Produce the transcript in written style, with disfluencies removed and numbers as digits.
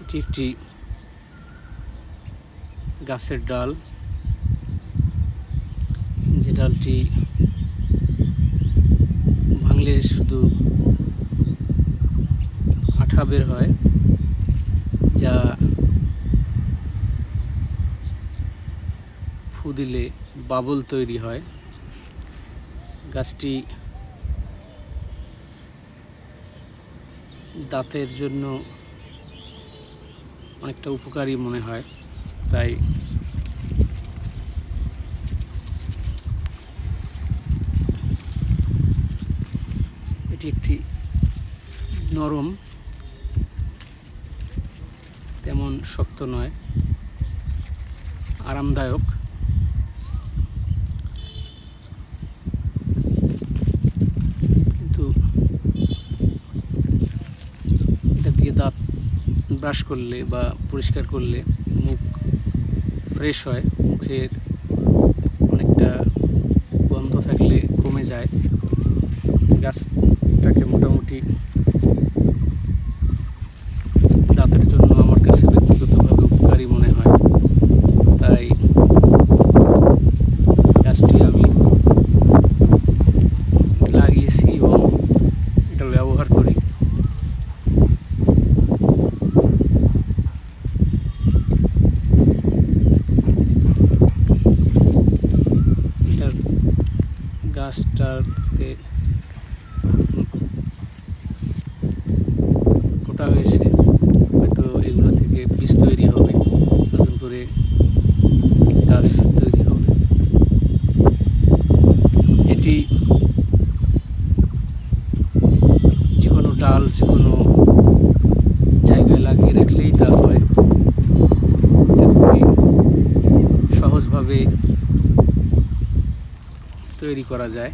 এটি একটি গাছের ডাল, যে ডালটি ভাঙলে শুধু আঠা বের হয়, যা ফু দিলে বাবল তৈরি হয়। গাছটি দাঁতের জন্য অনেকটা উপকারী মনে হয়, তাই এটি একটি নরম, তেমন শক্ত নয়, আরামদায়ক। কিন্তু এটা দিয়ে দাঁত ব্রাশ করলে বা পরিষ্কার করলে মুখ ফ্রেশ হয়, মুখের অনেকটা গন্ধ থাকলে কমে যায়। গাছটাকে মোটামুটি দাঁতের জন্য আমার কাছে ব্যক্তিগতভাবে উপকারী মনে হয়, তাই গাছটি আমি লাগিয়েছি এবং এটা ব্যবহার করি। এটার গাছটাতে কোটা হয়েছে, হয়তো এগুলো থেকে বীজ তৈরি হবে, নতুন করে গাছ তৈরি হবে। এটি যে কোনো ডাল যে কোনো জায়গায় লাগিয়ে রাখলেই তা হয়। সহজভাবে তৈরি করা যায়।